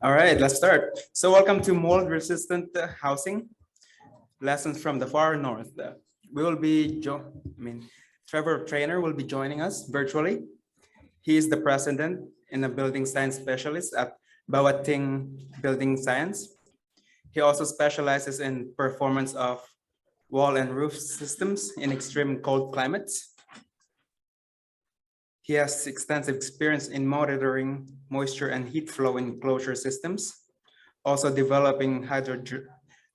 All right, let's start. So welcome to mold resistant housing, lessons from the far north. We will be, Trevor Trainer will be joining us virtually. He is the president and a building science specialist at Bawating Building Science. He also specializes in performance of wall and roof systems in extreme cold climates. He has extensive experience in monitoring moisture and heat flow in enclosure systems, also developing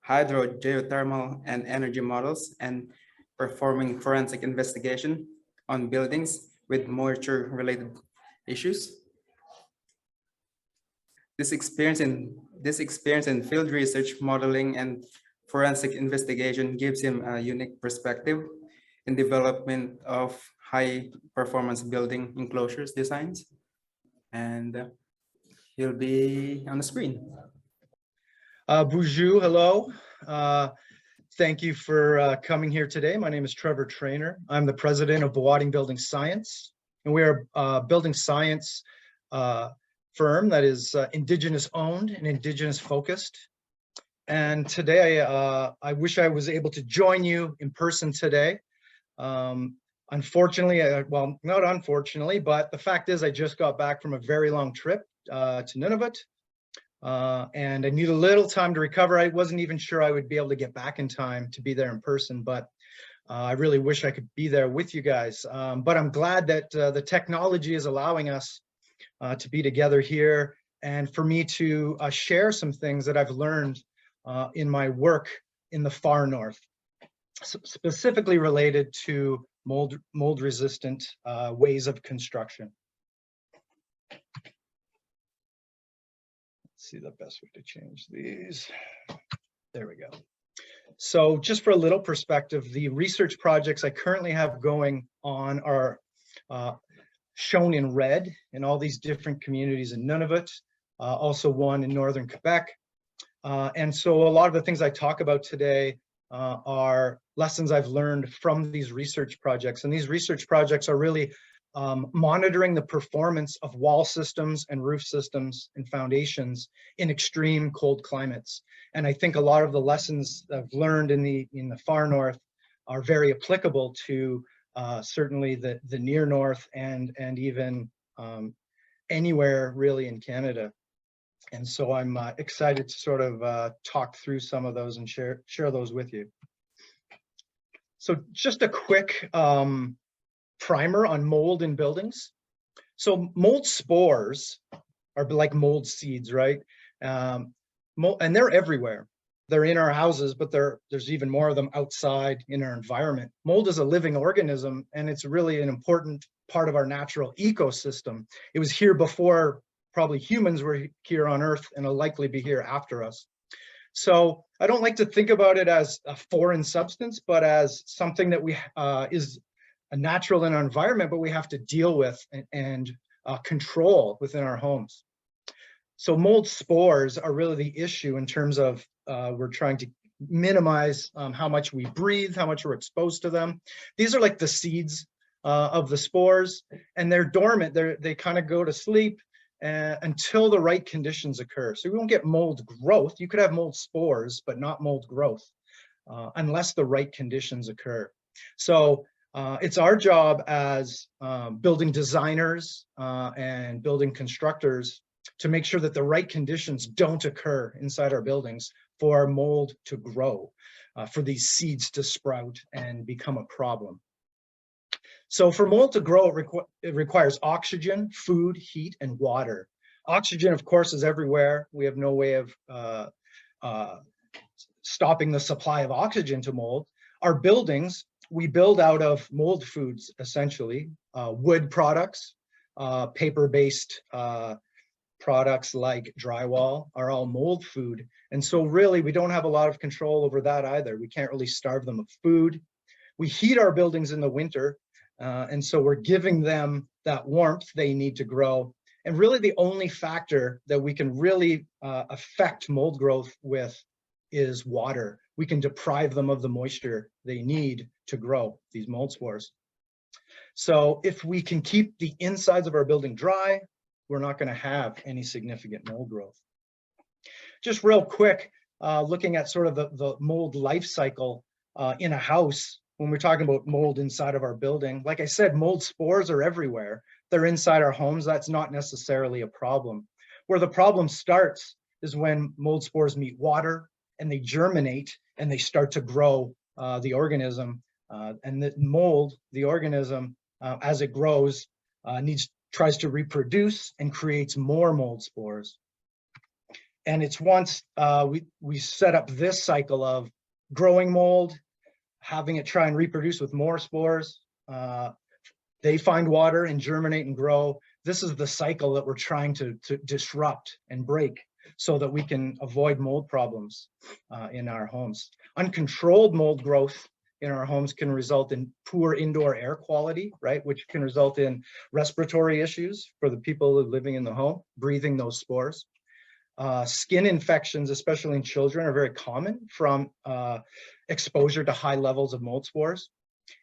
hydrogeothermal and energy models and performing forensic investigation on buildings with moisture-related issues. This experience in field research, modeling, and forensic investigation gives him a unique perspective in development of high-performance building enclosures designs. And he'll be on the screen. Bonjour, hello. Thank you for coming here today. My name is Trevor Trainer. I'm the president of Bawating Building Science, and we are a building science firm that is Indigenous owned and Indigenous focused. And today, I wish I was able to join you in person today. Unfortunately, well, not unfortunately, but the fact is I just got back from a very long trip to Nunavut. And I need a little time to recover. I wasn't even sure I would be able to get back in time to be there in person, but I really wish I could be there with you guys. But I'm glad that the technology is allowing us to be together here and for me to share some things that I've learned in my work in the far north, specifically related to mold resistant ways of construction. See the best way to change these. There we go. So just for a little perspective, the research projects I currently have going on are shown in red in all these different communities in Nunavut, also one in northern Quebec. And so a lot of the things I talk about today are lessons I've learned from these research projects. And these research projects are really monitoring the performance of wall systems and roof systems and foundations in extreme cold climates. And I think a lot of the lessons I've learned in the far north are very applicable to certainly the near north and even anywhere really in Canada. And so I'm excited to sort of talk through some of those and share those with you. So just a quick primer on mold in buildings. So mold spores are like mold seeds, right? And they're everywhere. They're in our houses, but there's even more of them outside in our environment. Mold is a living organism, and it's really an important part of our natural ecosystem. It was here before probably humans were here on Earth, and will likely be here after us. So I don't like to think about it as a foreign substance, but as something that is a natural in our environment, but we have to deal with and control within our homes. So mold spores are really the issue in terms of we're trying to minimize how much we breathe, how much we're exposed to them. These are like the seeds of the spores, and they're dormant. They kind of go to sleep until the right conditions occur. So we won't get mold growth. You could have mold spores, but not mold growth unless the right conditions occur. So it's our job as building designers and building constructors to make sure that the right conditions don't occur inside our buildings for mold to grow, for these seeds to sprout and become a problem. So for mold to grow, it requires oxygen, food, heat, and water. Oxygen, of course, is everywhere. We have no way of stopping the supply of oxygen to mold. Our buildings, we build out of mold foods, essentially. Wood products, paper-based products like drywall are all mold food. And so really, we don't have a lot of control over that either. We can't really starve them of food. We heat our buildings in the winter. And so we're giving them that warmth they need to grow. And really the only factor that we can really affect mold growth with is water. We can deprive them of the moisture they need to grow these mold spores. So if we can keep the insides of our building dry, we're not going to have any significant mold growth. just real quick, looking at sort of the mold life cycle in a house, when we're talking about mold inside of our building, like I said, mold spores are everywhere. They're inside our homes. That's not necessarily a problem. Where the problem starts is when mold spores meet water and they germinate and they start to grow the organism. And the mold, the organism, as it grows, tries to reproduce and creates more mold spores. And it's once we set up this cycle of growing mold, having it try and reproduce with more spores, they find water and germinate and grow. This is the cycle that we're trying to disrupt and break so that we can avoid mold problems in our homes. Uncontrolled mold growth in our homes can result in poor indoor air quality, right? Which can result in respiratory issues for the people living in the home, breathing those spores. Skin infections, especially in children, are very common from exposure to high levels of mold spores.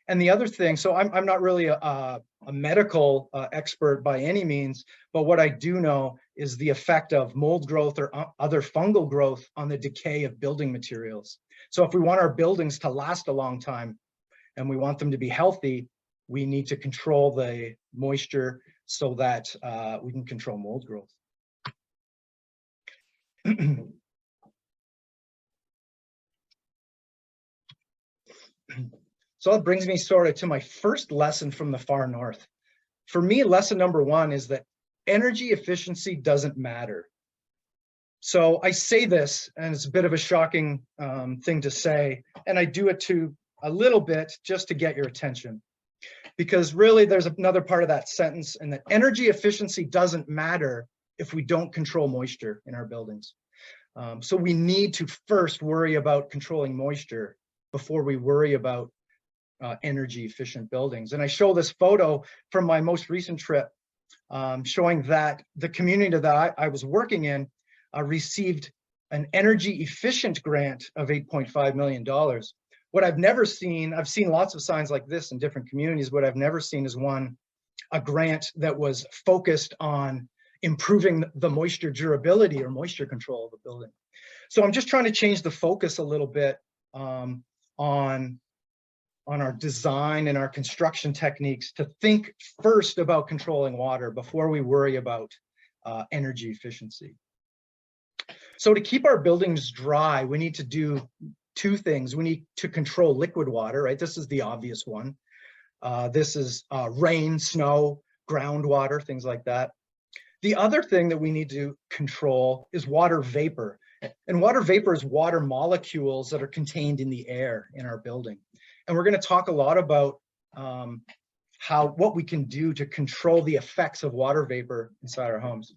And the other thing, so I'm not really a medical expert by any means, but what I do know is the effect of mold growth or other fungal growth on the decay of building materials. So if we want our buildings to last a long time and we want them to be healthy, we need to control the moisture so that we can control mold growth. So that brings me sort of to my first lesson from the far north. For me, lesson number one is that energy efficiency doesn't matter. So I say this, and it's a bit of a shocking thing to say, and I do it to a little bit just to get your attention. Because really there's another part of that sentence, and that energy efficiency doesn't matter if we don't control moisture in our buildings. So we need to first worry about controlling moisture before we worry about energy efficient buildings. And I show this photo from my most recent trip showing that the community that I was working in received an energy efficient grant of $8.5 million. What I've never seen, I've seen lots of signs like this in different communities. What I've never seen is a grant that was focused on improving the moisture durability or moisture control of the building. So I'm just trying to change the focus a little bit on our design and our construction techniques to think first about controlling water before we worry about energy efficiency. So to keep our buildings dry, we need to do two things. We need to control liquid water, right? This is the obvious one. This is rain, snow, groundwater, things like that. The other thing that we need to control is water vapor. And water vapor is water molecules that are contained in the air in our building. And we're going to talk a lot about what we can do to control the effects of water vapor inside our homes,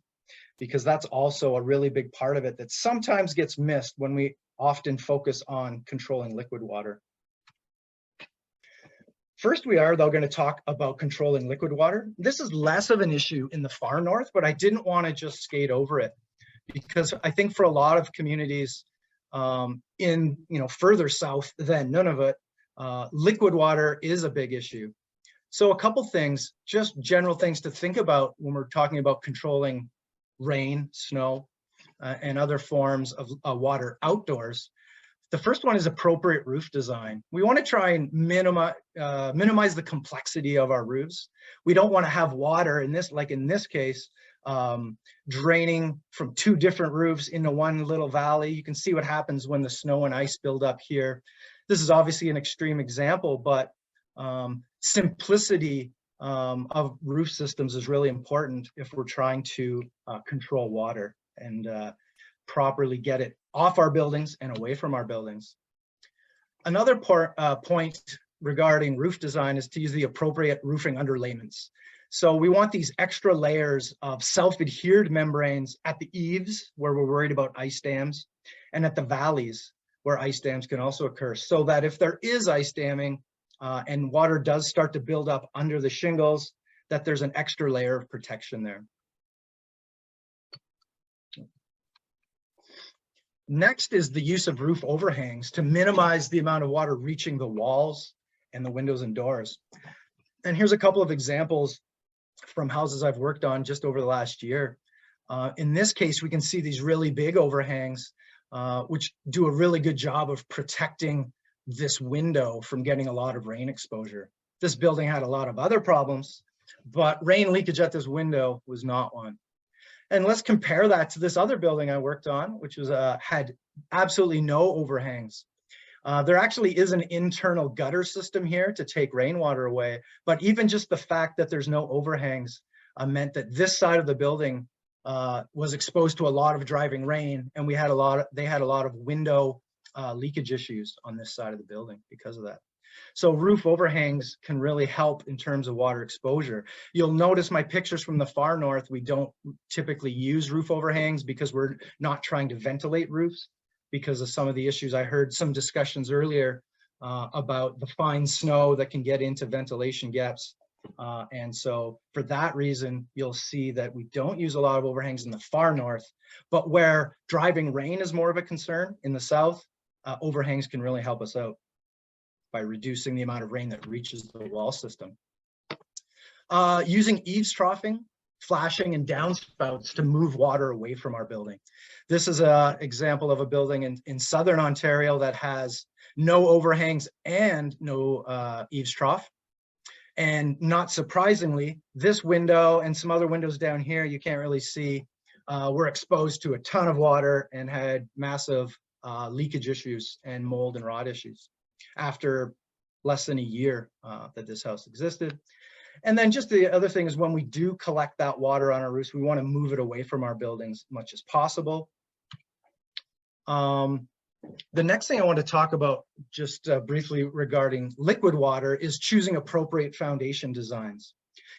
because that's also a really big part of it that sometimes gets missed when we often focus on controlling liquid water. First, we are, though, going to talk about controlling liquid water. This is less of an issue in the far north, but I didn't want to just skate over it, because I think for a lot of communities in further south than Nunavut, liquid water is a big issue. So a couple things, just general things to think about when we're talking about controlling rain, snow, and other forms of water outdoors. The first one is appropriate roof design. We want to try and minimize the complexity of our roofs. We don't want to have water in this case, draining from two different roofs into one little valley. You can see what happens when the snow and ice build up here. This is obviously an extreme example, but simplicity of roof systems is really important if we're trying to control water and properly get it off our buildings and away from our buildings. Another point regarding roof design is to use the appropriate roofing underlayments. So we want these extra layers of self-adhered membranes at the eaves, where we're worried about ice dams, and at the valleys, where ice dams can also occur, so that if there is ice damming and water does start to build up under the shingles, that there's an extra layer of protection there. Next is the use of roof overhangs to minimize the amount of water reaching the walls and the windows and doors. And here's a couple of examples from houses I've worked on just over the last year. In this case, we can see these really big overhangs, which do a really good job of protecting this window from getting a lot of rain exposure. This building had a lot of other problems, but rain leakage at this window was not one. And let's compare that to this other building I worked on, which was had absolutely no overhangs. There actually is an internal gutter system here to take rainwater away, but even just the fact that there's no overhangs meant that this side of the building was exposed to a lot of driving rain, and they had a lot of window leakage issues on this side of the building because of that. So roof overhangs can really help in terms of water exposure. You'll notice my pictures from the far north, we don't typically use roof overhangs because we're not trying to ventilate roofs because of some of the issues. I heard some discussions earlier about the fine snow that can get into ventilation gaps. And so for that reason, you'll see that we don't use a lot of overhangs in the far north, but where driving rain is more of a concern in the south, overhangs can really help us out by reducing the amount of rain that reaches the wall system. Using eaves troughing, flashing, and downspouts to move water away from our building. This is an example of a building in Southern Ontario that has no overhangs and no eaves trough. And not surprisingly, this window and some other windows down here, you can't really see, were exposed to a ton of water and had massive leakage issues and mold and rot issues after less than a year that this house existed. And then just the other thing is when we do collect that water on our roofs, we want to move it away from our buildings as much as possible. The next thing I want to talk about just briefly regarding liquid water is choosing appropriate foundation designs.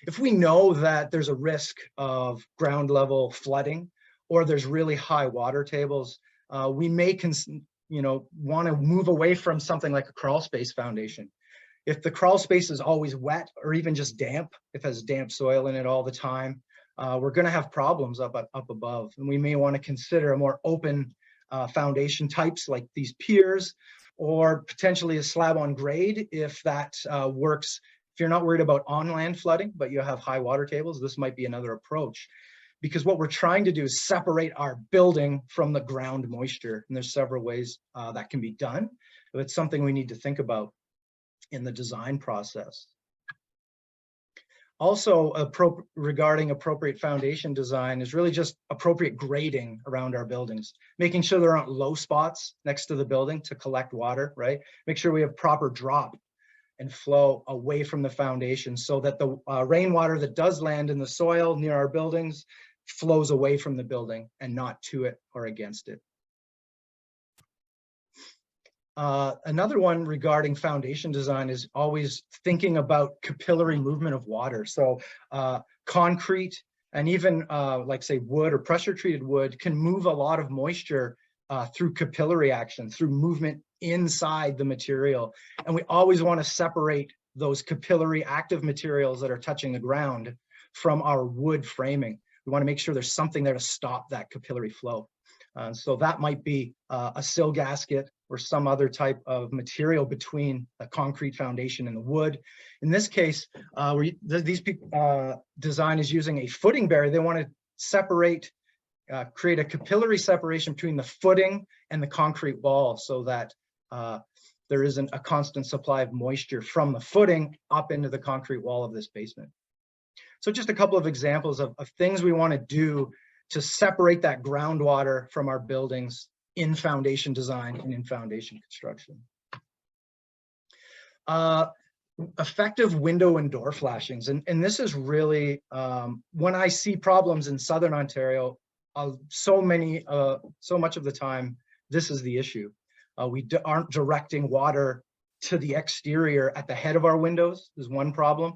If we know that there's a risk of ground level flooding or there's really high water tables, we may want to move away from something like a crawl space foundation. If the crawl space is always wet or even just damp, if it has damp soil in it all the time, we're going to have problems up above. And we may want to consider a more open foundation types like these piers, or potentially a slab on grade if that works. If you're not worried about on-land flooding, but you have high water tables, this might be another approach. Because what we're trying to do is separate our building from the ground moisture. And there's several ways that can be done. But it's something we need to think about in the design process. Also, regarding appropriate foundation design is really just appropriate grading around our buildings, making sure there aren't low spots next to the building to collect water, right? Make sure we have proper drop and flow away from the foundation so that the rainwater that does land in the soil near our buildings flows away from the building and not to it or against it. Another one regarding foundation design is always thinking about capillary movement of water. So concrete and even like say wood or pressure treated wood can move a lot of moisture through capillary action, through movement inside the material. And we always want to separate those capillary active materials that are touching the ground from our wood framing. We want to make sure there's something there to stop that capillary flow. So that might be a sill gasket or some other type of material between a concrete foundation and the wood. In this case, these design is using a footing barrier. They want to separate, create a capillary separation between the footing and the concrete wall so that there isn't a constant supply of moisture from the footing up into the concrete wall of this basement. So just a couple of examples of things we want to do to separate that groundwater from our buildings in foundation design and in foundation construction. Effective window and door flashings. And this is really, when I see problems in Southern Ontario, so much of the time, this is the issue. We aren't directing water to the exterior at the head of our windows is one problem.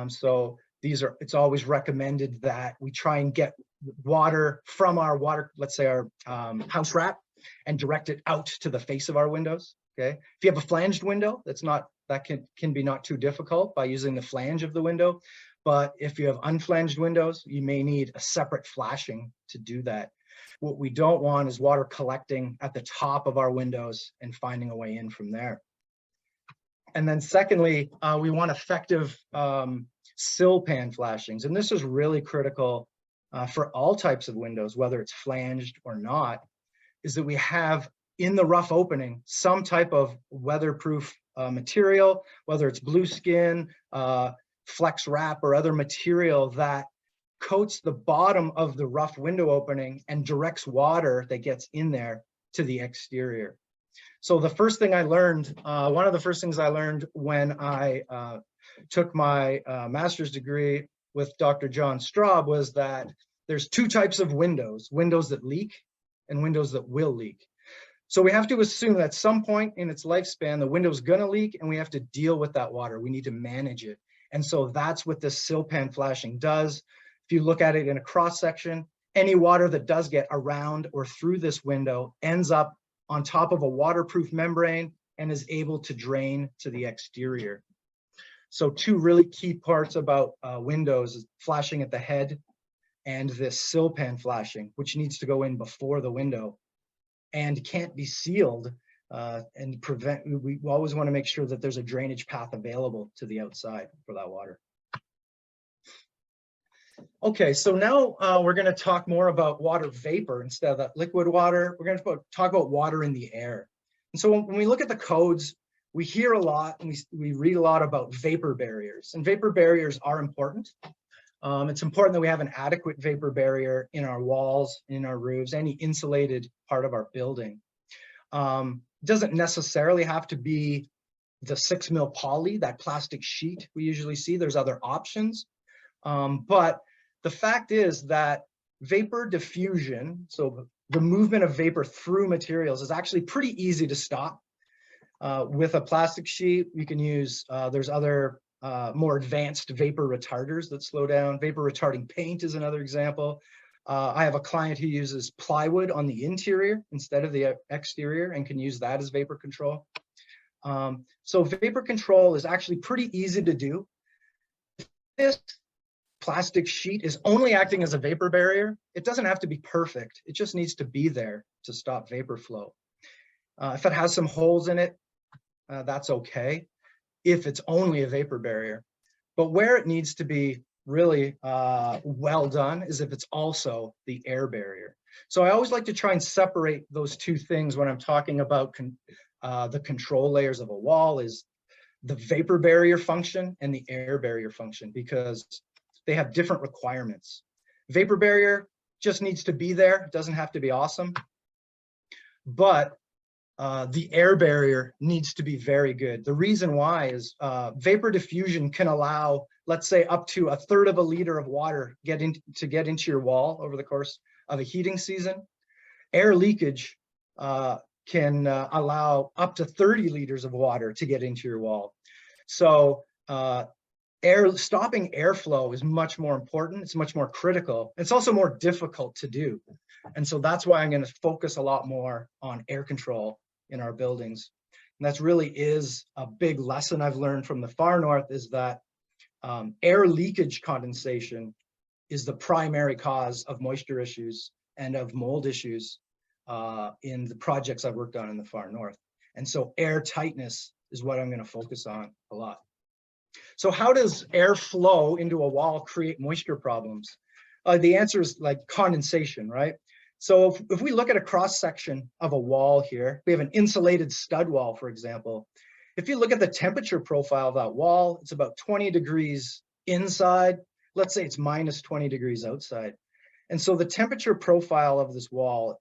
So it's always recommended that we try and get water from our let's say our house wrap and direct it out to the face of our windows. Okay. If you have a flanged window, that can be not too difficult by using the flange of the window. But if you have unflanged windows, you may need a separate flashing to do that. What we don't want is water collecting at the top of our windows and finding a way in from there. And then secondly, we want effective sill pan flashings. And this is really critical for all types of windows, whether it's flanged or not, is that we have in the rough opening some type of weatherproof material, whether it's blue skin, flex wrap, or other material that coats the bottom of the rough window opening and directs water that gets in there to the exterior. So the first thing I learned, one of the first things I learned when I took my master's degree with Dr. John Straub was that there's two types of windows, windows that leak and windows that will leak. So we have to assume that at some point in its lifespan, the window's gonna leak and we have to deal with that water. We need to manage it. And so that's what this sill pan flashing does. If you look at it in a cross section, any water that does get around or through this window ends up on top of a waterproof membrane and is able to drain to the exterior. So two really key parts about windows is flashing at the head and this sill pan flashing, which needs to go in before the window and can't be sealed and prevent. We always want to make sure that there's a drainage path available to the outside for that water. Okay, so now we're going to talk more about water vapor instead of that liquid water. We're going to talk about water in the air. And so when we look at the codes, we hear a lot and we read a lot about vapor barriers, and vapor barriers are important. It's important that we have an adequate vapor barrier in our walls, in our roofs, any insulated part of our building. Doesn't necessarily have to be the 6 mil poly, that plastic sheet we usually see. There's other options. But the fact is that vapor diffusion, so the movement of vapor through materials, is actually pretty easy to stop. With a plastic sheet, you can use, there's other more advanced vapor retarders that slow down. Vapor retarding paint is another example. I have a client who uses plywood on the interior instead of the exterior and can use that as vapor control. So vapor control is actually pretty easy to do. This plastic sheet is only acting as a vapor barrier. It doesn't have to be perfect. It just needs to be there to stop vapor flow. If it has some holes in it, that's okay, if it's only a vapor barrier. But where it needs to be really well done is if it's also the air barrier. So I always like to try and separate those two things when I'm talking about the control layers of a wall, is the vapor barrier function and the air barrier function, because they have different requirements. Vapor barrier just needs to be there. It doesn't have to be awesome. But the air barrier needs to be very good. The reason why is vapor diffusion can allow, let's say, up to 1/3 of a liter of water to get into your wall over the course of a heating season. Air leakage can allow up to 30 liters of water to get into your wall. So stopping airflow is much more important. It's much more critical. It's also more difficult to do. And so that's why I'm going to focus a lot more on air control in our buildings. And that's really is a big lesson I've learned from the far north, is that air leakage condensation is the primary cause of moisture issues and of mold issues in the projects I've worked on in the far north. And so air tightness is what I'm going to focus on a lot. So how does air flow into a wall create moisture problems? The answer is like condensation, right? So if we look at a cross section of a wall here, we have an insulated stud wall, for example. If you look at the temperature profile of that wall, it's about 20 degrees inside. Let's say it's -20 degrees outside. And so the temperature profile of this wall,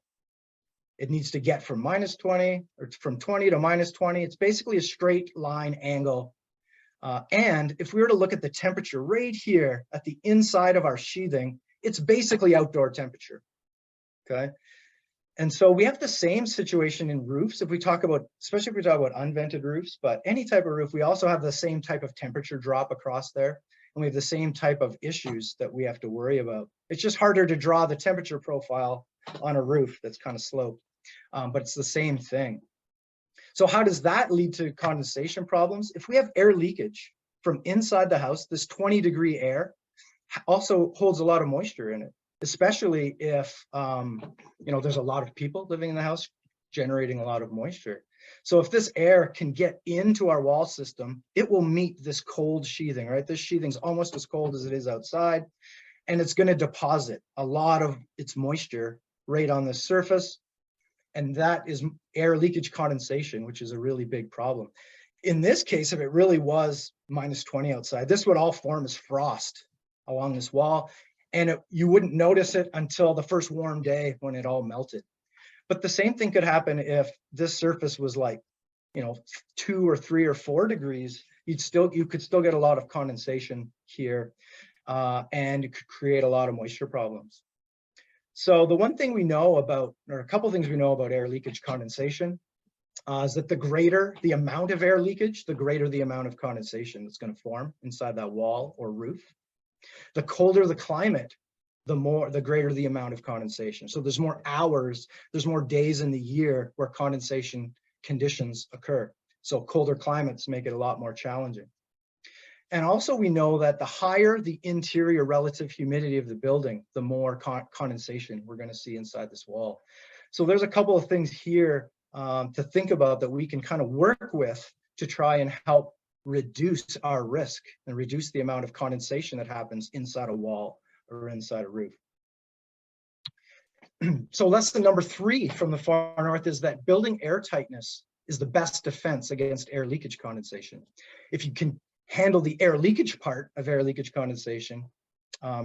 it needs to get from -20 or from 20 to -20. It's basically a straight line angle. And if we were to look at the temperature right here at the inside of our sheathing, it's basically outdoor temperature. Okay. And so we have the same situation in roofs. If we talk about, especially if we talk about unvented roofs, but any type of roof, we also have the same type of temperature drop across there. And we have the same type of issues that we have to worry about. It's just harder to draw the temperature profile on a roof that's kind of sloped, but it's the same thing. So how does that lead to condensation problems? If we have air leakage from inside the house, this 20-degree air also holds a lot of moisture in it, especially if there's a lot of people living in the house generating a lot of moisture. So if this air can get into our wall system, it will meet this cold sheathing, right? This sheathing's almost as cold as it is outside. and it's going to deposit a lot of its moisture right on the surface. And that is air leakage condensation, which is a really big problem. In this case, if it really was -20 outside, this would all form as frost along this wall. And you wouldn't notice it until the first warm day when it all melted. But the same thing could happen if this surface was like, 2 or 3 or 4 degrees. You could still get a lot of condensation here, and it could create a lot of moisture problems. So the one thing we know about, or a couple things we know about air leakage condensation, is that the greater the amount of air leakage, the greater the amount of condensation that's going to form inside that wall or roof. The colder the climate, the greater the amount of condensation. So there's more hours, there's more days in the year where condensation conditions occur. So colder climates make it a lot more challenging. And also we know that the higher the interior relative humidity of the building, the more condensation we're going to see inside this wall. So there's a couple of things here to think about that we can kind of work with to try and help reduce our risk and reduce the amount of condensation that happens inside a wall or inside a roof. So lesson number 3 from the far north is that building air tightness is the best defense against air leakage condensation. If you can handle the air leakage part of air leakage condensation,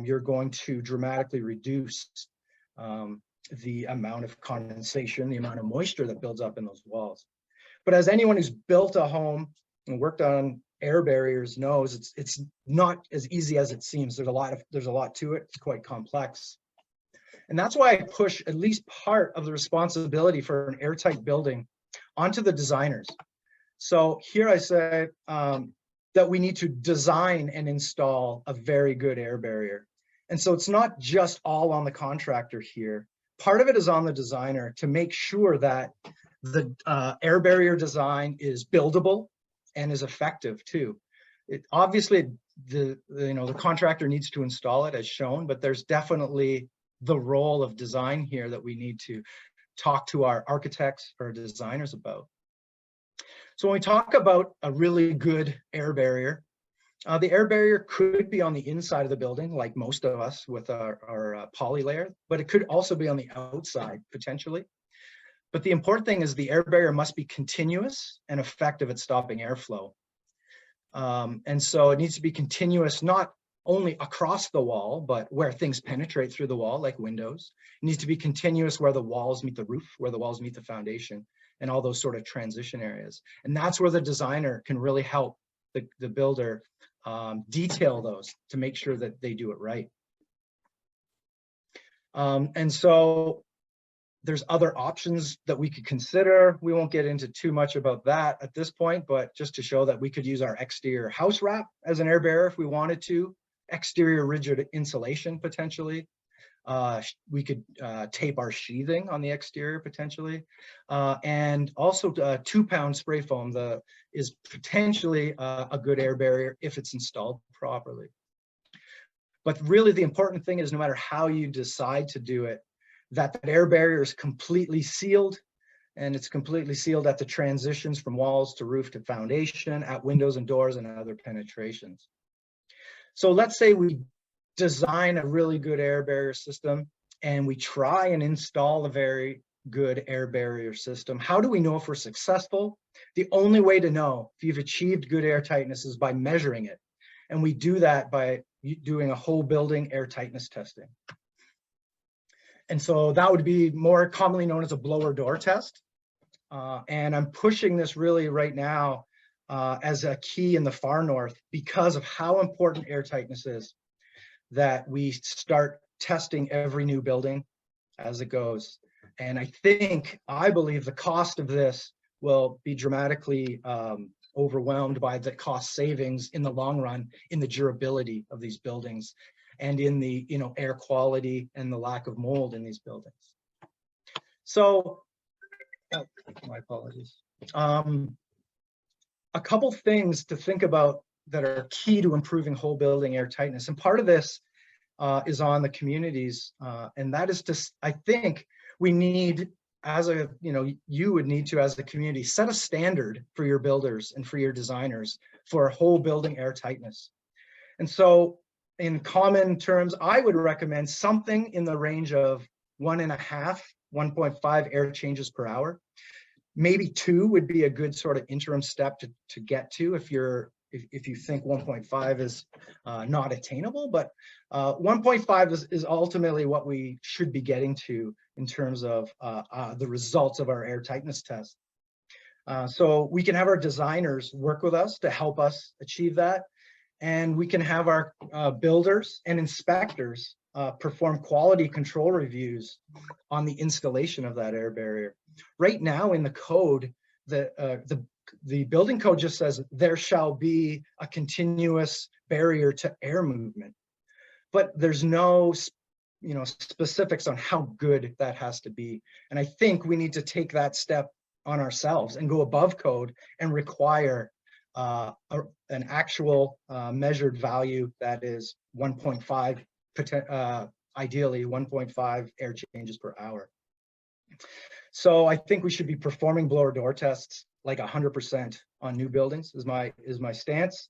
you're going to dramatically reduce the amount of condensation, the amount of moisture that builds up in those walls. But as anyone who's built a home and worked on air barriers knows, it's not as easy as it seems. There's a lot to it. It's quite complex. And that's why I push at least part of the responsibility for an airtight building onto the designers. So here I say that we need to design and install a very good air barrier. And so it's not just all on the contractor here. Part of it is on the designer to make sure that the air barrier design is buildable and is effective too. Obviously the contractor needs to install it as shown, but there's definitely the role of design here that we need to talk to our architects or designers about. So when we talk about a really good air barrier, the air barrier could be on the inside of the building, like most of us with our poly layer, but it could also be on the outside potentially. But the important thing is the air barrier must be continuous and effective at stopping airflow. And so it needs to be continuous, not only across the wall, but where things penetrate through the wall, like windows. It needs to be continuous where the walls meet the roof, where the walls meet the foundation, and all those sort of transition areas. And that's where the designer can really help the builder detail those to make sure that they do it right. And so there's other options that we could consider. We won't get into too much about that at this point, but just to show that we could use our exterior house wrap as an air barrier if we wanted to, exterior rigid insulation potentially. We could tape our sheathing on the exterior potentially. And also 2-pound spray foam is potentially a good air barrier if it's installed properly. But really the important thing is no matter how you decide to do it, that air barrier is completely sealed, and it's completely sealed at the transitions from walls to roof to foundation, at windows and doors and other penetrations. So let's say we design a really good air barrier system and we try and install a very good air barrier system. How do we know if we're successful? The only way to know if you've achieved good air tightness is by measuring it. And we do that by doing a whole building air tightness testing. And so that would be more commonly known as a blower door test. And I'm pushing this really right now as a key in the far north because of how important air tightness is, that we start testing every new building as it goes. And I believe the cost of this will be dramatically overwhelmed by the cost savings in the long run in the durability of these buildings and in the air quality and the lack of mold in these buildings. So, my apologies. A couple things to think about that are key to improving whole building air tightness. And part of this is on the communities. And that is to, I think we need, you would need to, as a community, set a standard for your builders and for your designers for whole building air tightness. And so in common terms, I would recommend something in the range of 1.5, 1.5 air changes per hour. Maybe 2 would be a good sort of interim step to get to if you think 1.5 is not attainable, but 1.5 is ultimately what we should be getting to in terms of the results of our air tightness test. So we can have our designers work with us to help us achieve that. And we can have our builders and inspectors perform quality control reviews on the installation of that air barrier. Right now in the code, the building code just says there shall be a continuous barrier to air movement, but there's no specifics on how good that has to be. And I think we need to take that step on ourselves and go above code and require an actual measured value that is 1.5, ideally 1.5 air changes per hour. So I think we should be performing blower door tests like 100% on new buildings is my stance.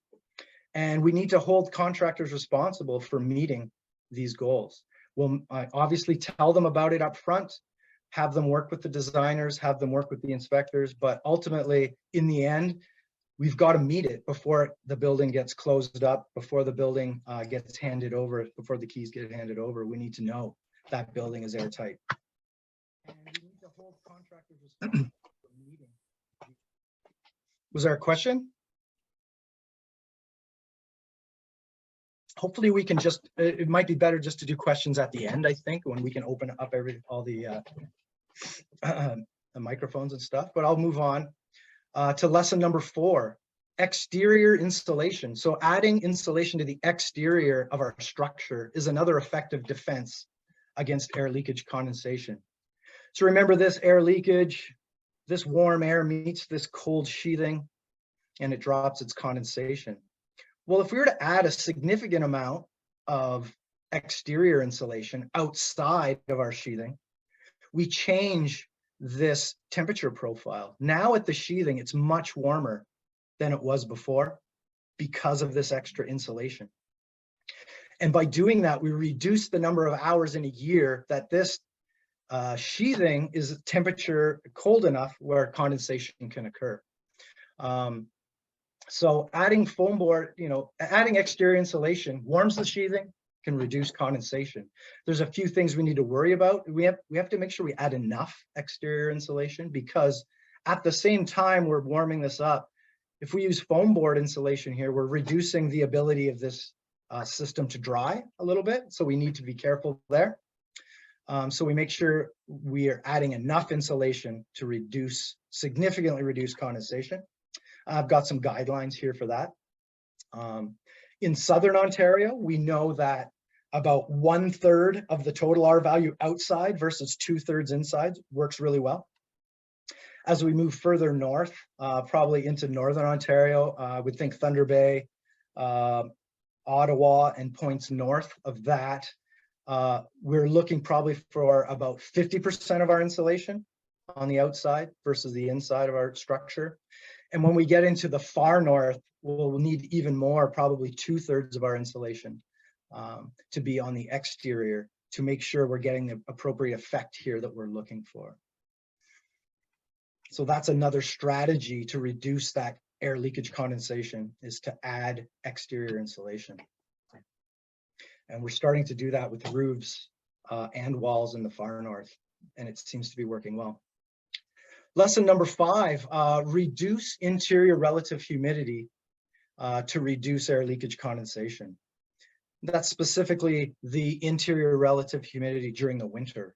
And we need to hold contractors responsible for meeting these goals. We'll obviously tell them about it up front, have them work with the designers, have them work with the inspectors, but ultimately in the end, we've got to meet it before the building gets closed up, before the building gets handed over, before the keys get handed over. We need to know that building is airtight. And we need to hold contractors responsible for meeting. Was there a question? Hopefully we can just, it might be better just to do questions at the end, I think, when we can open up all the microphones and stuff, but I'll move on to lesson number 4, exterior insulation. So adding insulation to the exterior of our structure is another effective defense against air leakage condensation. So remember this air leakage, this warm air meets this cold sheathing and it drops its condensation. Well, if we were to add a significant amount of exterior insulation outside of our sheathing, we change this temperature profile. Now at the sheathing, it's much warmer than it was before because of this extra insulation. And by doing that, we reduce the number of hours in a year that this sheathing is temperature cold enough where condensation can occur. So adding foam board, adding exterior insulation warms the sheathing, can reduce condensation. There's a few things we need to worry about. We have to make sure we add enough exterior insulation, because at the same time we're warming this up, if we use foam board insulation here, we're reducing the ability of this system to dry a little bit. So we need to be careful there. So we make sure we are adding enough insulation to significantly reduce condensation. I've got some guidelines here for that. In Southern Ontario, we know that about 1/3 of the total R value outside versus 2/3 inside works really well. As we move further north, probably into Northern Ontario, I would think Thunder Bay, Ottawa, and points north of that, we're looking probably for about 50% of our insulation on the outside versus the inside of our structure. And when we get into the far north, we'll need even more, probably 2/3 of our insulation to be on the exterior to make sure we're getting the appropriate effect here that we're looking for. So that's another strategy to reduce that air leakage condensation, is to add exterior insulation. And we're starting to do that with roofs and walls in the far north, and it seems to be working well. Lesson number 5, reduce interior relative humidity to reduce air leakage condensation. That's specifically the interior relative humidity during the winter.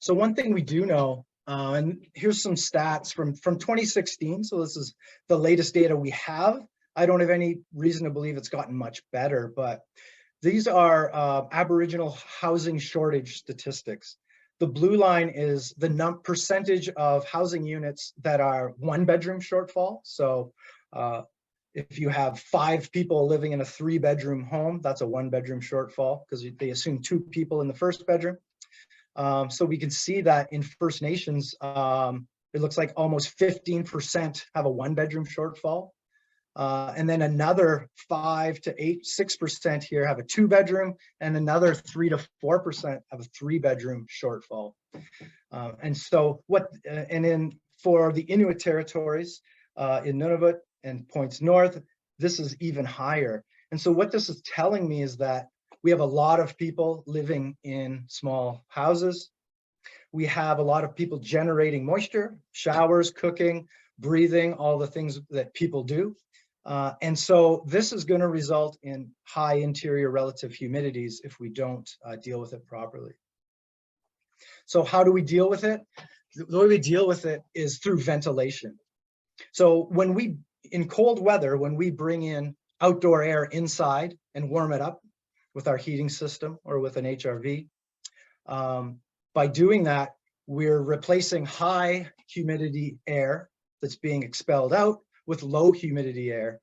So one thing we do know, and here's some stats from 2016, so this is the latest data we have. I don't have any reason to believe it's gotten much better, but these are Aboriginal housing shortage statistics. The blue line is the percentage of housing units that are 1-bedroom shortfall. So if you have 5 people living in a 3-bedroom home, that's a 1-bedroom shortfall, because they assume 2 people in the first bedroom. So we can see that in First Nations, it looks like almost 15% have a 1-bedroom shortfall. And then another 6% here have a 2-bedroom, and another 3 to 4% have a 3-bedroom shortfall. And so and then for the Inuit territories in Nunavut and points north, this is even higher. And so what this is telling me is that we have a lot of people living in small houses. We have a lot of people generating moisture, showers, cooking, breathing, all the things that people do. And so this is going to result in high interior relative humidities if we don't deal with it properly. So how do we deal with it? The way we deal with it is through ventilation. So in cold weather, when we bring in outdoor air inside and warm it up with our heating system or with an HRV, by doing that, we're replacing high humidity air that's being expelled out with low humidity air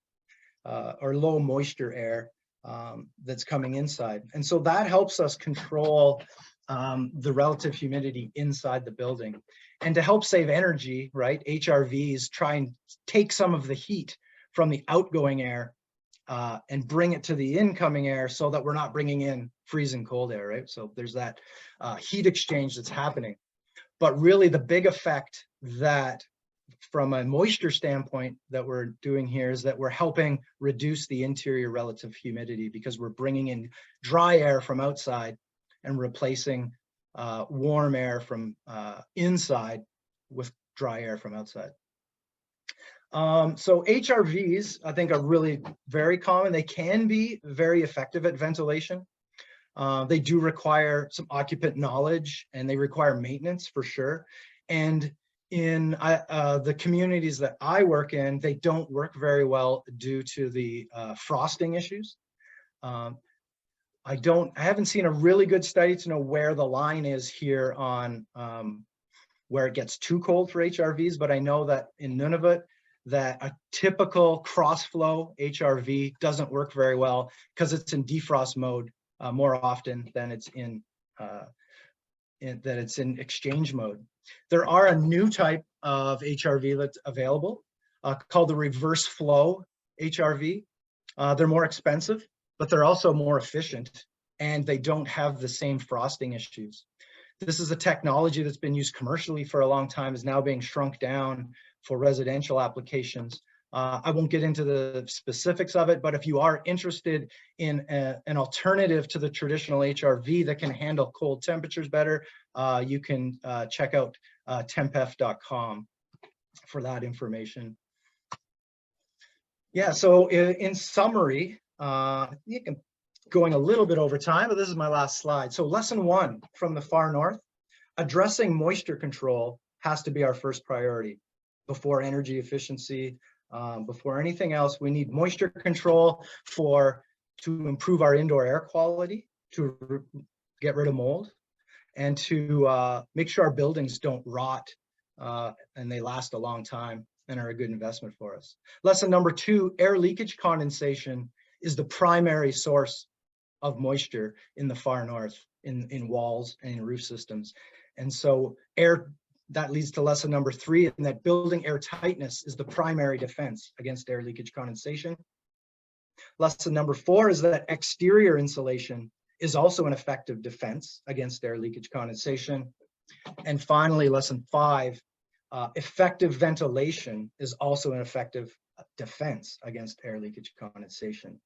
or low moisture air that's coming inside. And so that helps us control the relative humidity inside the building. And to help save energy, right, HRVs try and take some of the heat from the outgoing air and bring it to the incoming air so that we're not bringing in freezing cold air, right? So there's that heat exchange that's happening. But really the big effect that from a moisture standpoint that we're doing here is that we're helping reduce the interior relative humidity because we're bringing in dry air from outside and replacing warm air from inside with dry air from outside. So HRVs, I think, are really very common. They can be very effective at ventilation. They do require some occupant knowledge and they require maintenance for sure. And in the communities that I work in, they don't work very well due to the frosting issues. I haven't seen a really good study to know where the line is here on where it gets too cold for HRVs, but I know that in Nunavut, that a typical cross-flow HRV doesn't work very well because it's in defrost mode more often than it's in exchange mode. There are a new type of HRV that's available called the reverse flow HRV. They're more expensive, but they're also more efficient and they don't have the same frosting issues. This is a technology that's been used commercially for a long time, is now being shrunk down for residential applications. I won't get into the specifics of it, but if you are interested in an alternative to the traditional HRV that can handle cold temperatures better, you can check out tempf.com for that information. Yeah, so in summary, you can going a little bit over time, but this is my last slide. So lesson 1 from the far north, addressing moisture control has to be our first priority before energy efficiency. Before anything else, we need moisture control to improve our indoor air quality, to get rid of mold, and to make sure our buildings don't rot and they last a long time and are a good investment for us. Lesson number 2, air leakage condensation is the primary source of moisture in the far north, in walls and in roof systems. And so that leads to lesson number 3, and that building air tightness is the primary defense against air leakage condensation. Lesson number 4 is that exterior insulation is also an effective defense against air leakage condensation. And finally, lesson 5, effective ventilation is also an effective defense against air leakage condensation.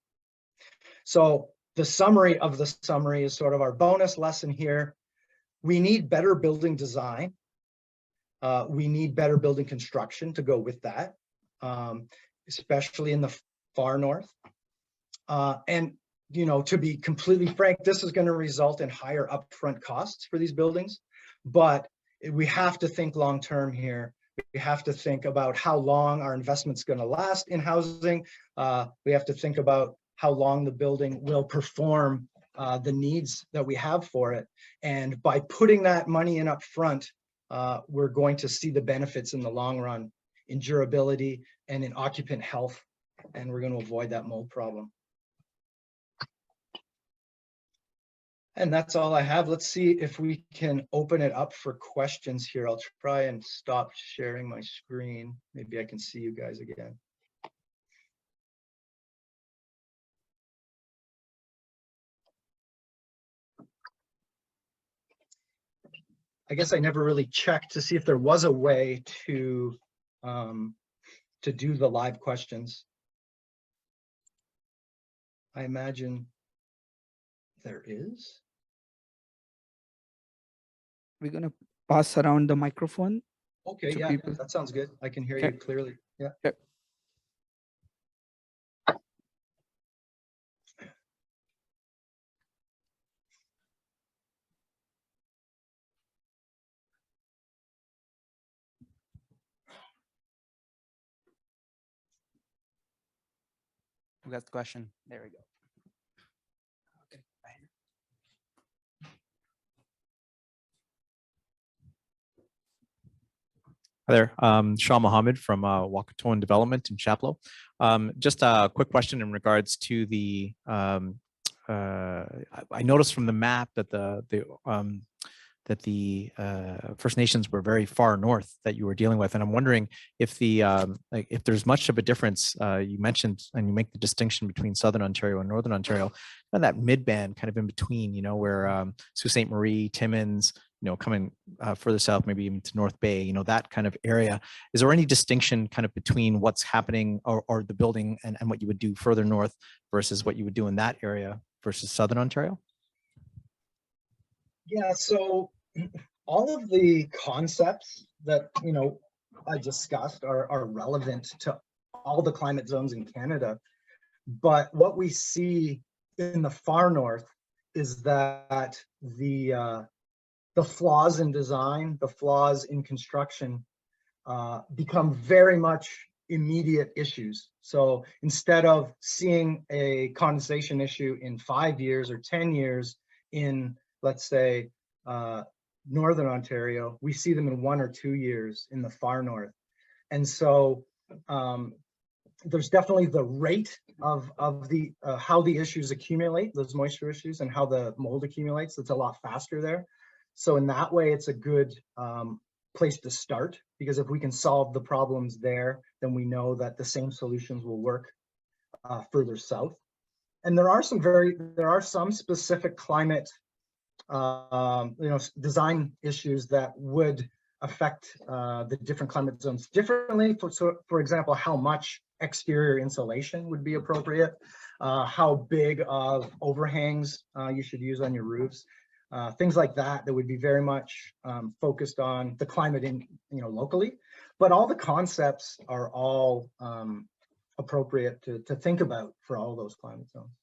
So the summary of the summary is sort of our bonus lesson here. We need better building design. We need better building construction to go with that, especially in the far north. And, you know, to be completely frank, this is going to result in higher upfront costs for these buildings, but we have to think long term here. We have to think about how long our investment's going to last in housing. We have to think about how long the building will perform the needs that we have for it. And by putting that money in up front, we're going to see the benefits in the long run in durability and in occupant health, and we're going to avoid that mold problem. And that's all I have. Let's see if we can open it up for questions here. I'll try and stop sharing my screen. Maybe I can see you guys again. I guess I never really checked to see if there was a way to do the live questions. I imagine there is. We're gonna pass around the microphone. Okay, to yeah, people. that sounds good. I can hear Okay. you clearly. Yeah. Okay. Who got the question? There we go. Okay. Hi there, Shah Mohammed from Wakatoan Development in Chapleau. Just a quick question in regards to the. I noticed from the map that the First Nations were very far north that you were dealing with, and I'm wondering if like if there's much of a difference. You mentioned and you make the distinction between Southern Ontario and Northern Ontario, and that mid band kind of in between. You know, where Sault Ste. Marie, Timmins, you know, coming further south, maybe even to North Bay, you know, that kind of area. Is there any distinction kind of between what's happening or the building and what you would do further north versus what you would do in that area versus Southern Ontario? Yeah, so all of the concepts that, you know, I discussed are relevant to all the climate zones in Canada. But what we see in the far north is that the flaws in design, the flaws in construction become very much immediate issues. So instead of seeing a condensation issue in 5 years or 10 years in, let's say, Northern Ontario, we see them in 1 or 2 years in the far north. And so there's definitely the rate of the how the issues accumulate, those moisture issues, and how the mold accumulates. It's a lot faster there. So in that way, it's a good place to start, because if we can solve the problems there, then we know that the same solutions will work further south. And there are some specific climate design issues that would affect the different climate zones differently. For example, how much exterior insulation would be appropriate, how big of overhangs you should use on your roofs, things like that would be very much focused on the climate in, you know, locally. But all the concepts are all appropriate to think about for all those climate zones.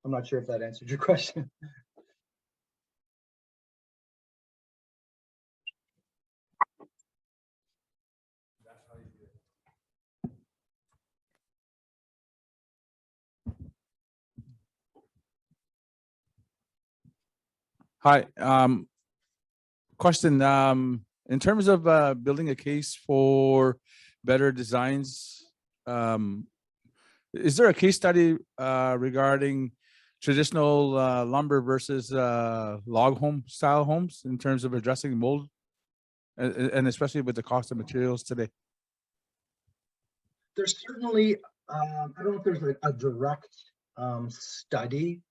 I'm not sure if that answered your question. Hi, question, in terms of building a case for better designs, is there a case study regarding traditional lumber versus log home style homes in terms of addressing mold, and especially with the cost of materials today? There's certainly, I don't know if there's a direct study.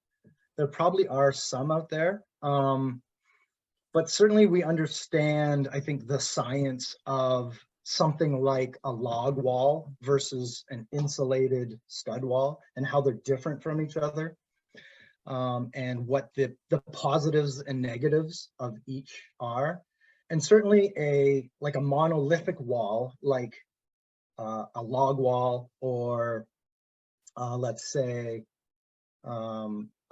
There probably are some out there. But certainly we understand, I think, the science of something like a log wall versus an insulated stud wall and how they're different from each other, and what the positives and negatives of each are. And certainly a monolithic wall, like a log wall, or let's say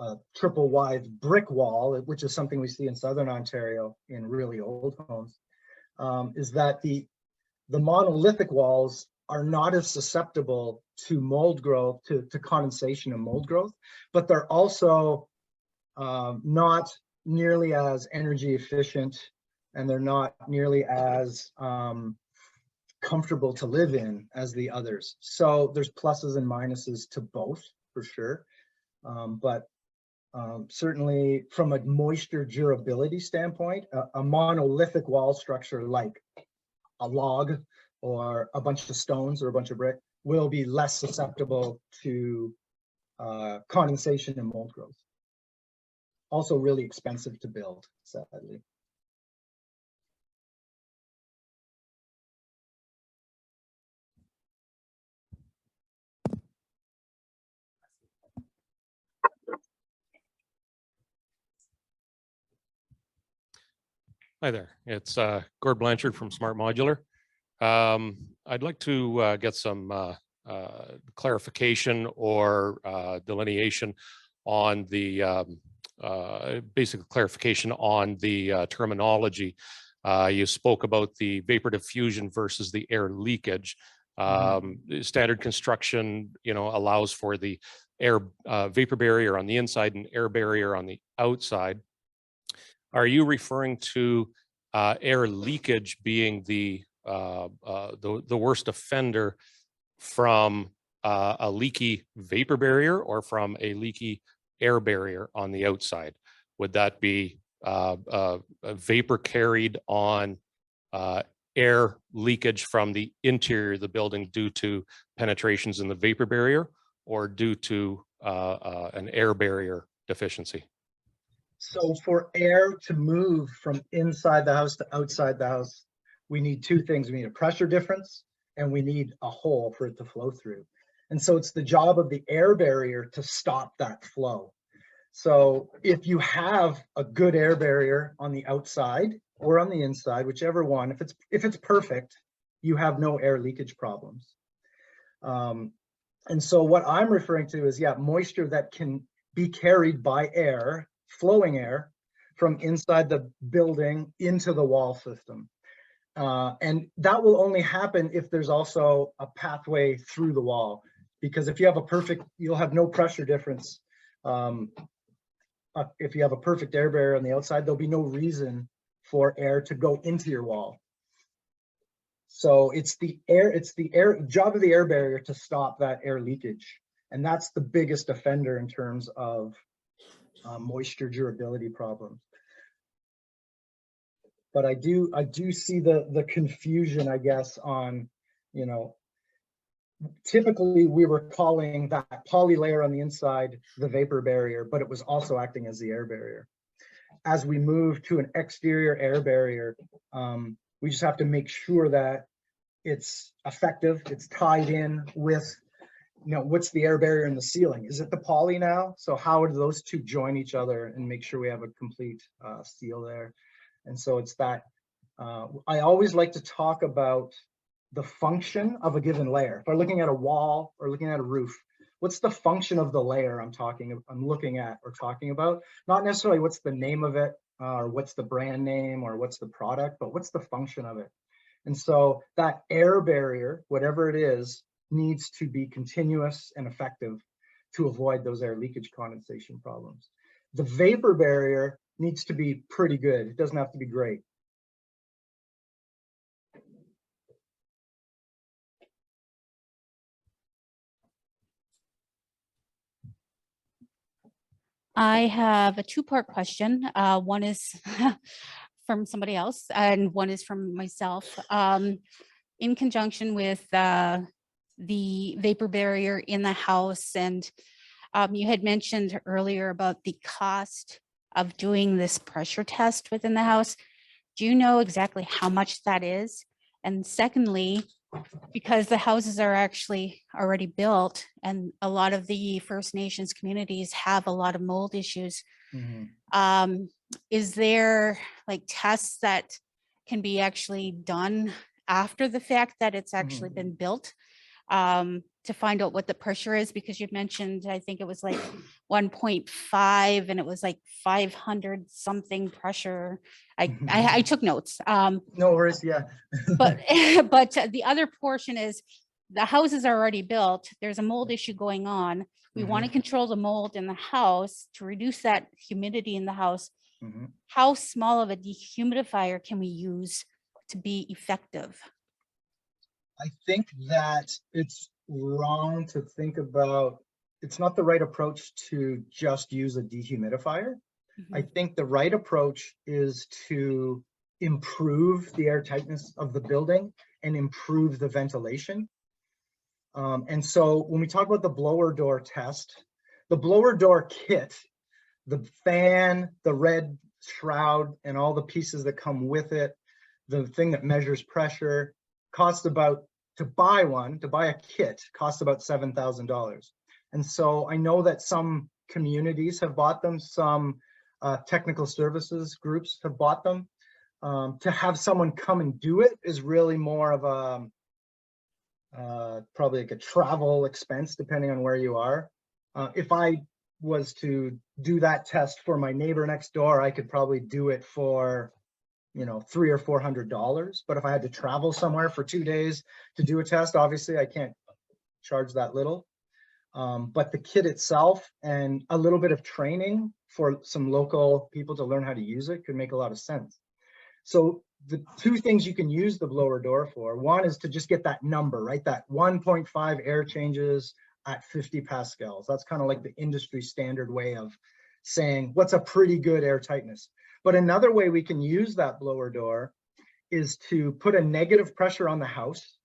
a triple wide brick wall, which is something we see in Southern Ontario in really old homes, is that the monolithic walls are not as susceptible to mold growth, to condensation and mold growth, but they're also not nearly as energy efficient, and they're not nearly as comfortable to live in as the others. So there's pluses and minuses to both, for sure. But certainly from a moisture durability standpoint, a monolithic wall structure like a log or a bunch of stones or a bunch of brick will be less susceptible to condensation and mold growth. Also really expensive to build, sadly. Hi there, it's Gord Blanchard from Smart Modular. I'd like to get some clarification or delineation on the basic clarification on the terminology. You spoke about the vapor diffusion versus the air leakage. Standard construction, allows for the air vapor barrier on the inside and air barrier on the outside. Are you referring to air leakage being the worst offender from a leaky vapor barrier or from a leaky air barrier on the outside? Would that be a vapor carried on air leakage from the interior of the building due to penetrations in the vapor barrier, or due to an air barrier deficiency? So for air to move from inside the house to outside the house, we need two things. We need a pressure difference and we need a hole for it to flow through. And so it's the job of the air barrier to stop that flow. So if you have a good air barrier on the outside or on the inside, whichever one, if it's perfect, you have no air leakage problems. And so what I'm referring to is, moisture that can be carried by air, flowing air, from inside the building into the wall system. And that will only happen if there's also a pathway through the wall, because if you have you'll have no pressure difference. If you have a perfect air barrier on the outside, there'll be no reason for air to go into your wall. So it's the job of the air barrier to stop that air leakage. And that's the biggest offender in terms of moisture durability problems. But I do see the confusion, I guess, on, typically we were calling that poly layer on the inside the vapor barrier, but it was also acting as the air barrier. As we move to an exterior air barrier, we just have to make sure that it's effective, it's tied in with, what's the air barrier in the ceiling? Is it the poly now? So how do those two join each other and make sure we have a complete seal there? And so it's that, I always like to talk about the function of a given layer. If I'm looking at a wall or looking at a roof, what's the function of the layer I'm looking at or talking about? Not necessarily what's the name of it, or what's the brand name, or what's the product, but what's the function of it? And so that air barrier, whatever it is, needs to be continuous and effective to avoid those air leakage condensation problems. The vapor barrier needs to be pretty good. It doesn't have to be great. I have a two-part question. One is from somebody else and one is from myself. In conjunction with the vapor barrier in the house, and you had mentioned earlier about the cost of doing this pressure test within the house. Do you know exactly how much that is? And secondly, because the houses are actually already built and a lot of the First Nations communities have a lot of mold issues, is there like tests that can be actually done after the fact that it's actually been built, to find out what the pressure is? Because you've mentioned, I think it was like 1.5 and it was like 500 something pressure. I took notes. No worries, yeah. but the other portion is the houses are already built. There's a mold issue going on. We want to control the mold in the house to reduce that humidity in the house. How small of a dehumidifier can we use to be effective? I think that it's wrong to think about, it's not the right approach to just use a dehumidifier. I think the right approach is to improve the air tightness of the building and improve the ventilation. And so when we talk about the blower door test, the blower door kit, the fan, the red shroud, and all the pieces that come with it, the thing that measures pressure, costs about, to buy a kit costs about $7,000. And so I know that some communities have bought them, some technical services groups have bought them. To have someone come and do it is really more of a probably like a travel expense, depending on where you are. If I was to do that test for my neighbor next door, I could probably do it for, you know, $300 or $400. But if I had to travel somewhere for 2 days to do a test, obviously I can't charge that little. But the kit itself and a little bit of training for some local people to learn how to use it could make a lot of sense. So the two things you can use the blower door for, one is to just get that number, right? That 1.5 air changes at 50 pascals. That's kind of like the industry standard way of saying what's a pretty good air tightness. But another way we can use that blower door is to put a negative pressure on the house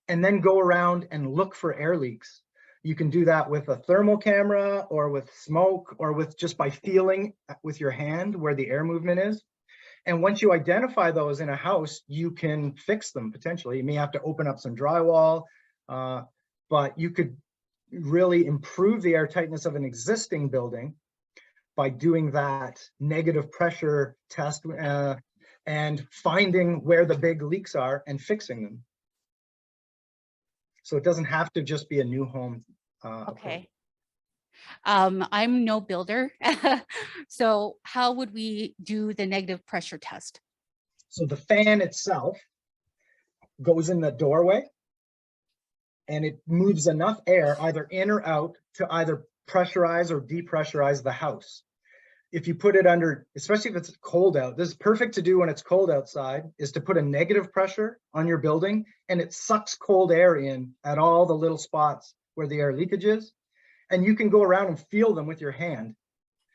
and then go around and look for air leaks. You can do that with a thermal camera or with smoke or with just by feeling with your hand where the air movement is. And once you identify those in a house, you can fix them potentially. You may have to open up some drywall, but you could really improve the air tightness of an existing building by doing that negative pressure test and finding where the big leaks are and fixing them. So it doesn't have to just be a new home. Okay. I'm no builder. So how would we do the negative pressure test? So the fan itself goes in the doorway and it moves enough air either in or out to either pressurize or depressurize the house. If you put it under, especially if it's cold out, this is perfect to do when it's cold outside, is to put a negative pressure on your building and it sucks cold air in at all the little spots where the air leakage is. And you can go around and feel them with your hand.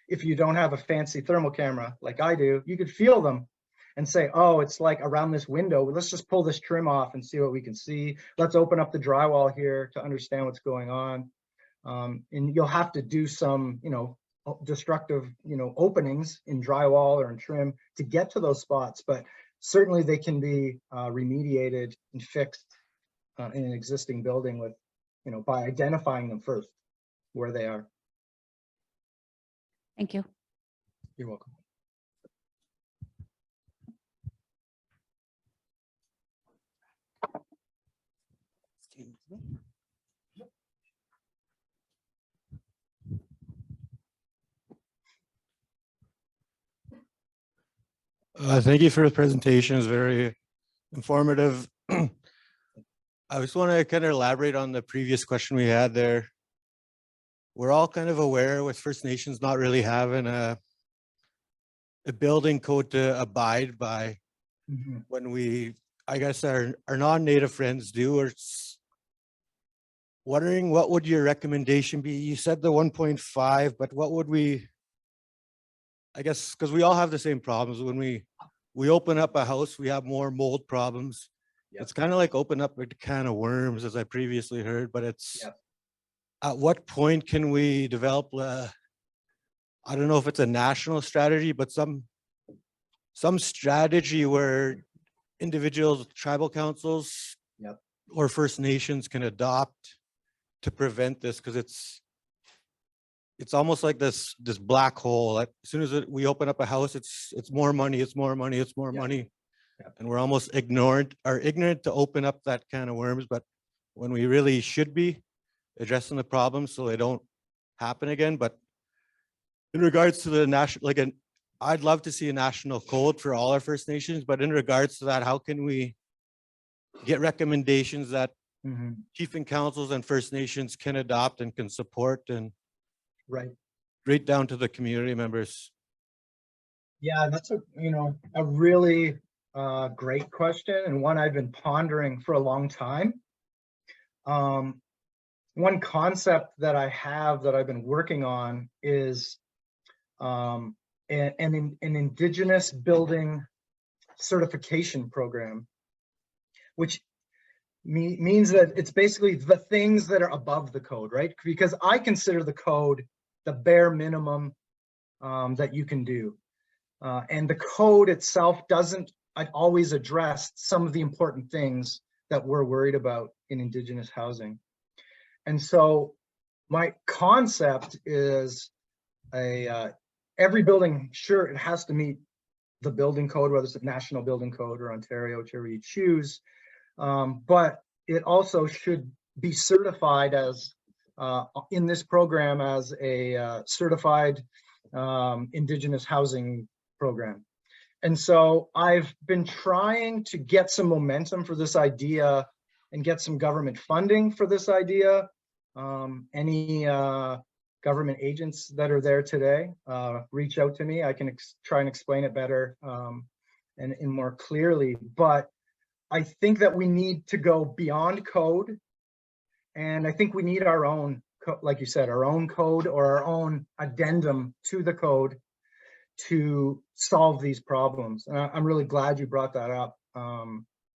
If you don't have a fancy thermal camera like I do, you could feel them and say, oh, it's like around this window. Let's just pull this trim off and see what we can see. Let's open up the drywall here to understand what's going on. And you'll have to do some, you know, destructive, you know, openings in drywall or in trim to get to those spots, but certainly they can be remediated and fixed in an existing building with, you know, by identifying them first where they are. Thank you. You're welcome. Thank you for the presentation. It's very informative. I just want to kind of elaborate on the previous question we had there. We're all kind of aware with First Nations not really having a building code to abide by. When we, I guess our non-native friends do, or wondering what would your recommendation be? You said the 1.5, but what would we, I guess, because we all have the same problems. When we open up a house, we have more mold problems. Yep. It's kind of like open up a can of worms, as I previously heard, but it's, Yep. At what point can we develop, I don't know if it's a national strategy, but some strategy where individuals, tribal councils, Yep. or First Nations can adopt to prevent this, because it's almost like this black hole. As soon as we open up a house, it's more money, it's more money, it's more Yep. money. Yep. And we're almost ignorant to open up that can of worms, but when we really should be addressing the problems so they don't happen again. But in regards to the national, I'd love to see a national code for all our First Nations, but in regards to that, how can we get recommendations that chief and councils and First Nations can adopt and can support, and right down to the community members? Yeah, that's a really great question, and one I've been pondering for a long time. One concept that I have that I've been working on is an Indigenous building certification program, which means that it's basically the things that are above the code, right? Because I consider the code the bare minimum that you can do. And the code itself doesn't always address some of the important things that we're worried about in Indigenous housing. And so my concept is every building, sure, it has to meet the building code, whether it's the national building code or Ontario, whichever you choose. But it also should be certified as in this program as a certified Indigenous housing program. And so I've been trying to get some momentum for this idea and get some government funding for this idea. Any government agents that are there today, reach out to me. I can try and explain it better and more clearly. But I think that we need to go beyond code. And I think we need our own, like you said, our own code or our own addendum to the code to solve these problems. And I'm really glad you brought that up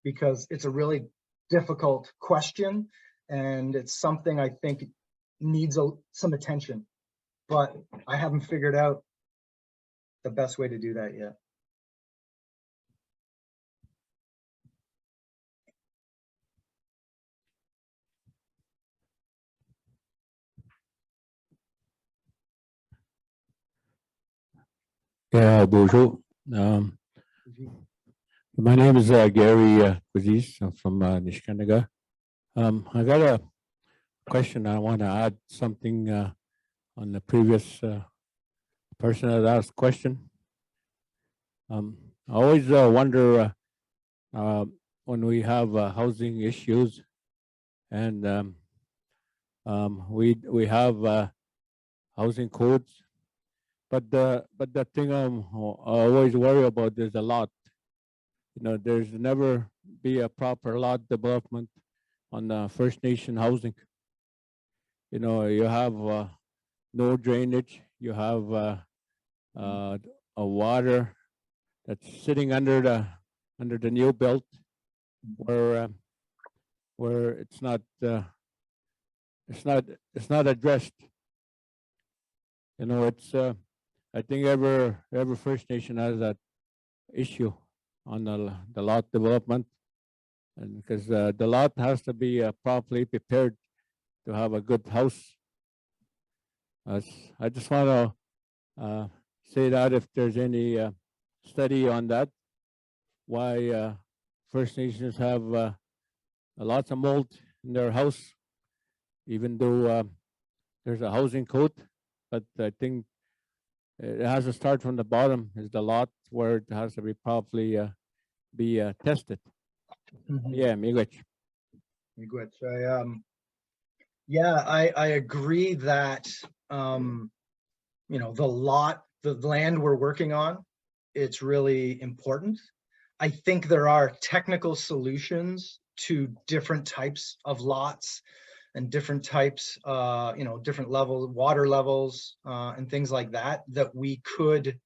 because it's a really difficult question and it's something I think needs some attention, but I haven't figured out the best way to do that yet. Yeah, bonjour. My name is Gary Kuzis. I'm from Nishkanaga. I got a question. I want to add something on the previous person that asked question. I always wonder when we have housing issues and we have housing codes. But the thing I always worry about is a lot. You know, there's never be a proper lot development on First Nation housing. You know, you have no drainage. You have a water that's sitting under the new belt, where it's not addressed. You know, it's I think every First Nation has that issue on the lot development, and because the lot has to be properly prepared to have a good house. I just want to say that if there's any study on that, why First Nations have lots of mold in their house, even though there's a housing code, but I think it has to start from the bottom, is the lot where it has to be properly be tested. Yeah, miigwech. I agree that you know, the land we're working on, it's really important. I think there are technical solutions to different types of lots and different types, you know, different levels, water levels, and things like that, that we could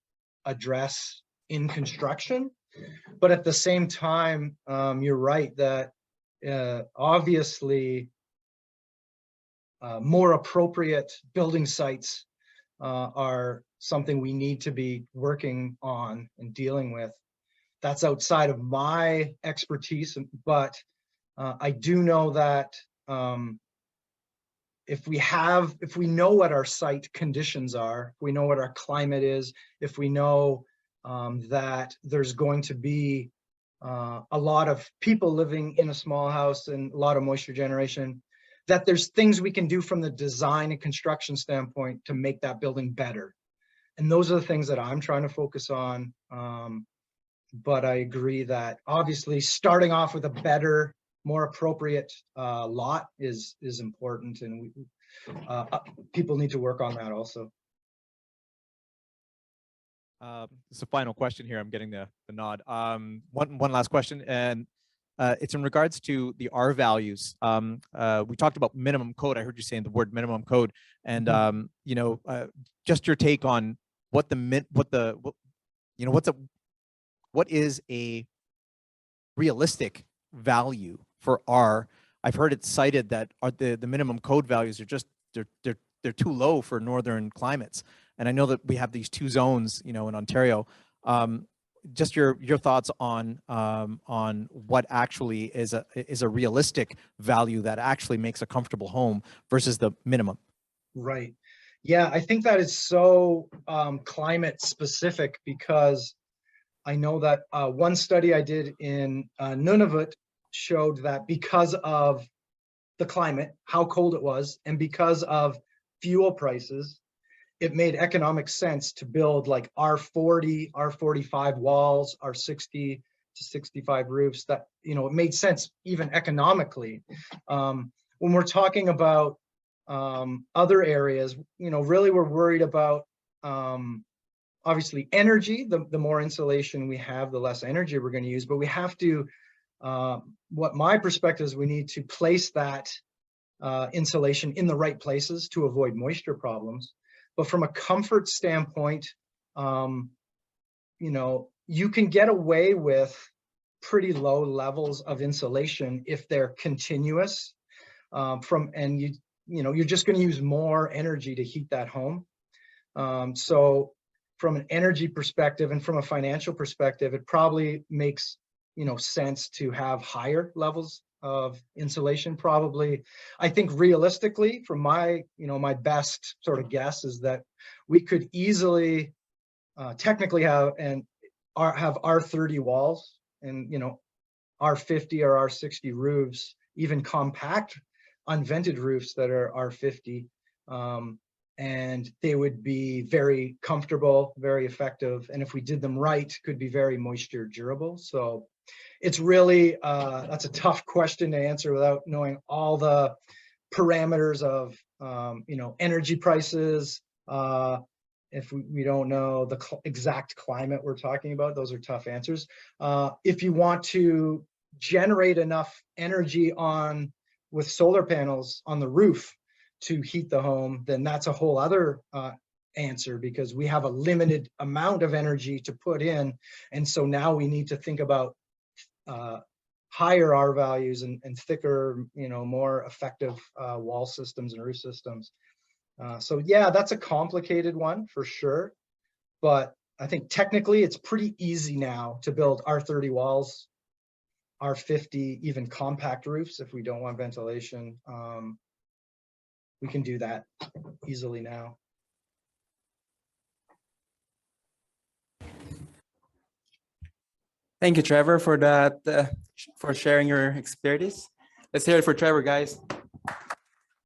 address in construction. But at the same time, you're right that obviously more appropriate building sites are something we need to be working on and dealing with. That's outside of my expertise, but I do know that if we know what our site conditions are, if we know what our climate is, if we know that there's going to be a lot of people living in a small house and a lot of moisture generation, that there's things we can do from the design and construction standpoint to make that building better. And those are the things that I'm trying to focus on. But I agree that obviously starting off with a better, more appropriate lot is important, and people need to work on that also. It's a final question here. I'm getting the nod. One last question, and it's in regards to the R values. We talked about minimum code. I heard you saying the word minimum code, and you know, just your take on what is a realistic value for R. I've heard it cited that the minimum code values are just they're too low for northern climates, and I know that we have these two zones, you know, in Ontario. Just your thoughts on what actually is a realistic value that actually makes a comfortable home versus the minimum. Right. Yeah, I think that is so climate specific, because I know that one study I did in Nunavut showed that because of the climate, how cold it was, and because of fuel prices, it made economic sense to build like R40, R45 walls, R60 to 65 roofs. That, you know, it made sense even economically. When we're talking about other areas, you know, really we're worried about obviously energy. The more insulation we have, the less energy we're going to use, but we have to, what my perspective is, we need to place that insulation in the right places to avoid moisture problems. But from a comfort standpoint, you know, you can get away with pretty low levels of insulation if they're continuous and you know, you're just going to use more energy to heat that home. So from an energy perspective and from a financial perspective, it probably makes, you know, sense to have higher levels of insulation. Probably, I think realistically, from my, you know, my best sort of guess is that we could easily technically have R30 walls and, you know, R50 or R60 roofs, even compact unvented roofs that are R50. And they would be very comfortable, very effective. And if we did them right, could be very moisture durable. So it's really, that's a tough question to answer without knowing all the parameters of, you know, energy prices. If we don't know the exact climate we're talking about, those are tough answers. If you want to generate enough energy with solar panels on the roof to heat the home, then that's a whole other answer, because we have a limited amount of energy to put in. And so now we need to think about higher R values and thicker, you know, more effective wall systems and roof systems. So yeah, that's a complicated one for sure. But I think technically it's pretty easy now to build R30 walls, R50, even compact roofs if we don't want ventilation. We can do that easily now. Thank you, Trevor, for that, for sharing your experience. Let's hear it for Trevor, guys.